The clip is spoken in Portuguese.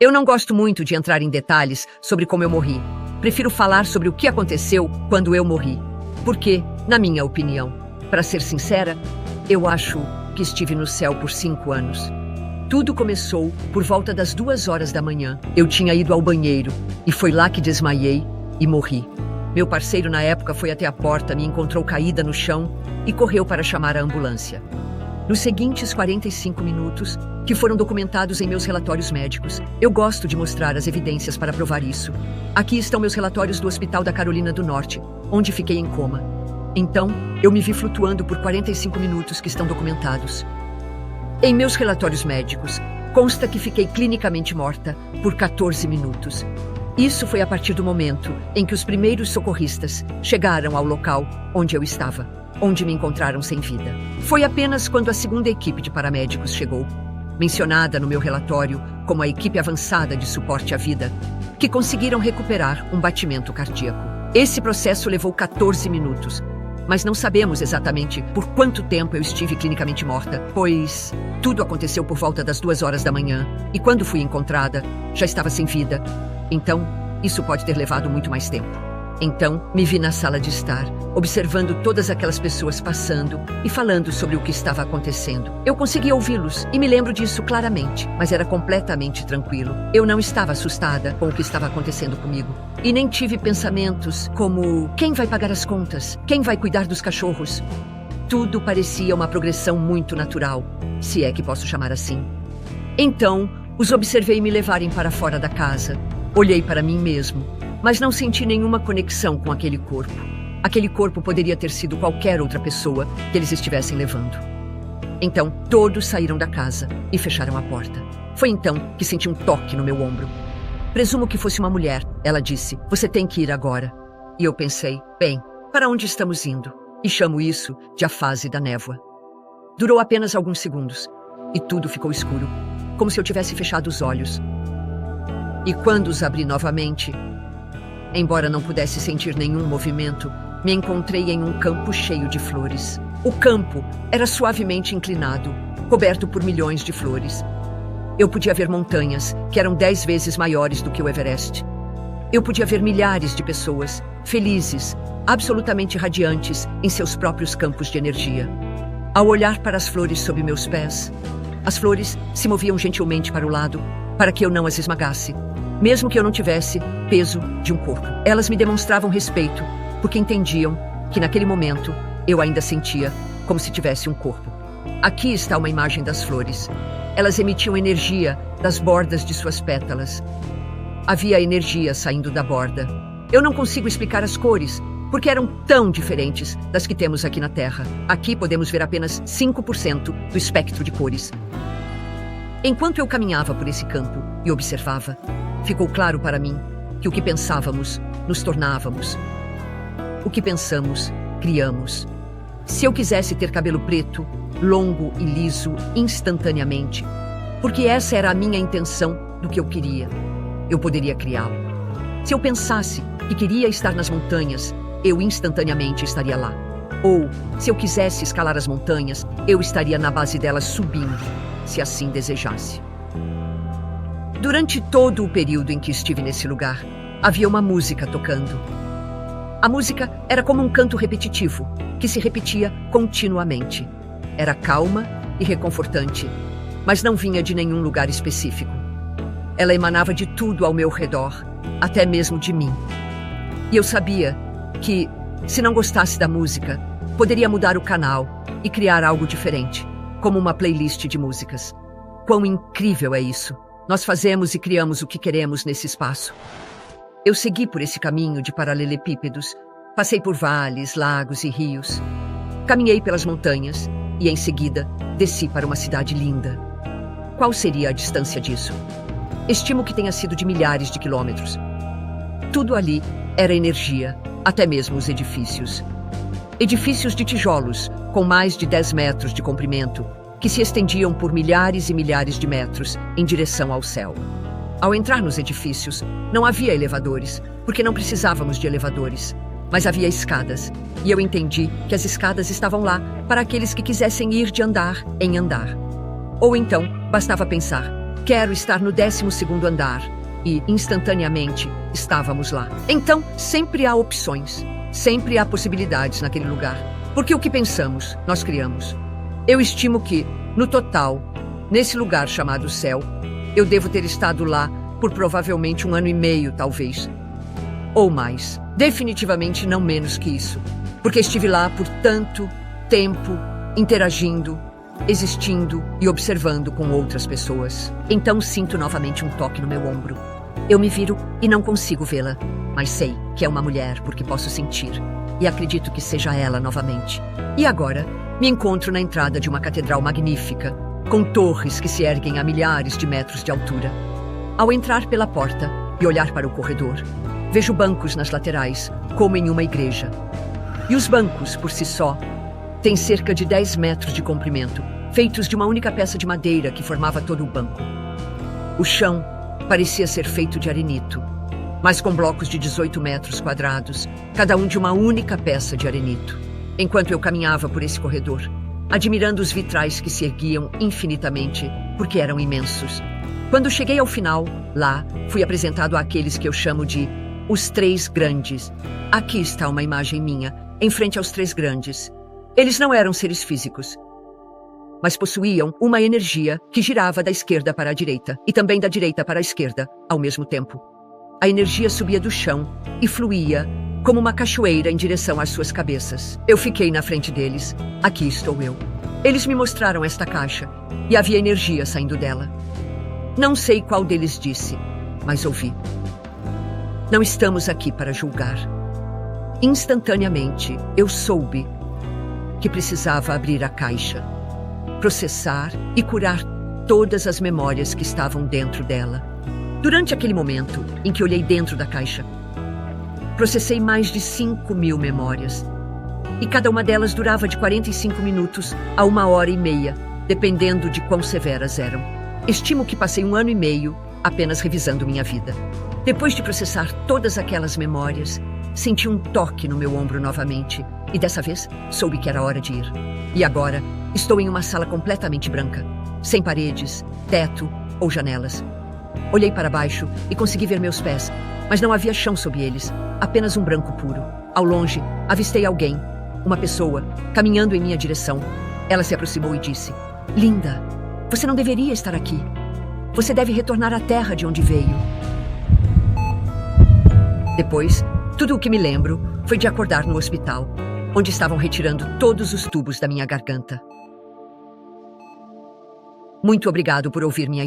Eu não gosto muito de entrar em detalhes sobre como eu morri. Prefiro falar sobre o que aconteceu quando eu morri. Porque, na minha opinião, para ser sincera, eu acho que estive no céu por 5 anos. Tudo começou por volta das 2 horas da manhã. Eu tinha ido ao banheiro e foi lá que desmaiei e morri. Meu parceiro na época foi até a porta, me encontrou caída no chão e correu para chamar a ambulância. Nos seguintes 45 minutos, que foram documentados em meus relatórios médicos, eu gosto de mostrar as evidências para provar isso. Aqui estão meus relatórios do Hospital da Carolina do Norte, onde fiquei em coma. Então, eu me vi flutuando por 45 minutos que estão documentados. Em meus relatórios médicos, consta que fiquei clinicamente morta por 14 minutos. Isso foi a partir do momento em que os primeiros socorristas chegaram ao local onde eu estava, onde me encontraram sem vida. Foi apenas quando a segunda equipe de paramédicos chegou, mencionada no meu relatório como a equipe avançada de suporte à vida, que conseguiram recuperar um batimento cardíaco. Esse processo levou 14 minutos, mas não sabemos exatamente por quanto tempo eu estive clinicamente morta, pois tudo aconteceu por volta das 2 horas da manhã, e quando fui encontrada, já estava sem vida. Então, isso pode ter levado muito mais tempo. Então, me vi na sala de estar, observando todas aquelas pessoas passando e falando sobre o que estava acontecendo. Eu conseguia ouvi-los e me lembro disso claramente, mas era completamente tranquilo. Eu não estava assustada com o que estava acontecendo comigo. E nem tive pensamentos como: quem vai pagar as contas? Quem vai cuidar dos cachorros? Tudo parecia uma progressão muito natural, se é que posso chamar assim. Então, os observei me levarem para fora da casa. Olhei para mim mesmo, mas não senti nenhuma conexão com aquele corpo. Aquele corpo poderia ter sido qualquer outra pessoa que eles estivessem levando. Então, todos saíram da casa e fecharam a porta. Foi então que senti um toque no meu ombro. Presumo que fosse uma mulher. Ela disse: "Você tem que ir agora." E eu pensei: bem, para onde estamos indo? E chamo isso de a fase da névoa. Durou apenas alguns segundos, e tudo ficou escuro, como se eu tivesse fechado os olhos. E quando os abri novamente, embora não pudesse sentir nenhum movimento, me encontrei em um campo cheio de flores. O campo era suavemente inclinado, coberto por milhões de flores. Eu podia ver montanhas que eram 10 vezes maiores do que o Everest. Eu podia ver milhares de pessoas, felizes, absolutamente radiantes em seus próprios campos de energia. Ao olhar para as flores sob meus pés, as flores se moviam gentilmente para o lado, para que eu não as esmagasse, mesmo que eu não tivesse peso de um corpo. Elas me demonstravam respeito, porque entendiam que naquele momento eu ainda sentia como se tivesse um corpo. Aqui está uma imagem das flores. Elas emitiam energia das bordas de suas pétalas. Havia energia saindo da borda. Eu não consigo explicar as cores, porque eram tão diferentes das que temos aqui na Terra. Aqui podemos ver apenas 5% do espectro de cores. Enquanto eu caminhava por esse campo e observava, ficou claro para mim que o que pensávamos, nos tornávamos. O que pensamos, criamos. Se eu quisesse ter cabelo preto, longo e liso instantaneamente, porque essa era a minha intenção do que eu queria, eu poderia criá-lo. Se eu pensasse que queria estar nas montanhas, eu instantaneamente estaria lá. Ou, se eu quisesse escalar as montanhas, eu estaria na base delas subindo, se assim desejasse. Durante todo o período em que estive nesse lugar, havia uma música tocando. A música era como um canto repetitivo, que se repetia continuamente. Era calma e reconfortante, mas não vinha de nenhum lugar específico. Ela emanava de tudo ao meu redor, até mesmo de mim. E eu sabia que, se não gostasse da música, poderia mudar o canal e criar algo diferente, como uma playlist de músicas. Quão incrível é isso! Nós fazemos e criamos o que queremos nesse espaço. Eu segui por esse caminho de paralelepípedos, passei por vales, lagos e rios. Caminhei pelas montanhas e, em seguida, desci para uma cidade linda. Qual seria a distância disso? Estimo que tenha sido de milhares de quilômetros. Tudo ali era energia, até mesmo os edifícios. Edifícios de tijolos, com mais de 10 metros de comprimento, que se estendiam por milhares e milhares de metros em direção ao céu. Ao entrar nos edifícios, não havia elevadores, porque não precisávamos de elevadores, mas havia escadas, e eu entendi que as escadas estavam lá para aqueles que quisessem ir de andar em andar. Ou então, bastava pensar: Quero estar no 12º andar. E, instantaneamente, estávamos lá. Então, sempre há opções. Sempre há possibilidades naquele lugar. Porque o que pensamos, nós criamos. Eu estimo que, no total, nesse lugar chamado céu, eu devo ter estado lá por provavelmente 1 ano e meio, talvez. Ou mais. Definitivamente não menos que isso. Porque estive lá por tanto tempo, interagindo, existindo e observando com outras pessoas. Então sinto novamente um toque no meu ombro. Eu me viro e não consigo vê-la, mas sei que é uma mulher porque posso sentir. E acredito que seja ela novamente. E agora, me encontro na entrada de uma catedral magnífica, com torres que se erguem a milhares de metros de altura. Ao entrar pela porta e olhar para o corredor, vejo bancos nas laterais, como em uma igreja. E os bancos, por si só, têm cerca de 10 metros de comprimento, feitos de uma única peça de madeira que formava todo o banco. O chão parecia ser feito de arenito, mas com blocos de 18 metros quadrados, cada um de uma única peça de arenito. Enquanto eu caminhava por esse corredor, admirando os vitrais que se erguiam infinitamente, porque eram imensos. Quando cheguei ao final, lá, fui apresentado àqueles que eu chamo de os 3 grandes. Aqui está uma imagem minha, em frente aos 3 grandes. Eles não eram seres físicos, mas possuíam uma energia que girava da esquerda para a direita e também da direita para a esquerda, ao mesmo tempo. A energia subia do chão e fluía como uma cachoeira em direção às suas cabeças. Eu fiquei na frente deles. Aqui estou eu. Eles me mostraram esta caixa e havia energia saindo dela. Não sei qual deles disse, mas ouvi. Não estamos aqui para julgar. Instantaneamente, eu soube que precisava abrir a caixa, processar e curar todas as memórias que estavam dentro dela. Durante aquele momento em que olhei dentro da caixa, processei mais de 5.000 memórias. E cada uma delas durava de 45 minutos a 1h30, dependendo de quão severas eram. Estimo que passei 1 ano e meio apenas revisando minha vida. Depois de processar todas aquelas memórias, senti um toque no meu ombro novamente. E dessa vez, soube que era hora de ir. E agora, estou em uma sala completamente branca, sem paredes, teto ou janelas. Olhei para baixo e consegui ver meus pés, mas não havia chão sob eles, apenas um branco puro. Ao longe, avistei alguém, uma pessoa, caminhando em minha direção. Ela se aproximou e disse: "Linda, você não deveria estar aqui. Você deve retornar à terra de onde veio." Depois, tudo o que me lembro foi de acordar no hospital, onde estavam retirando todos os tubos da minha garganta. Muito obrigado por ouvir minha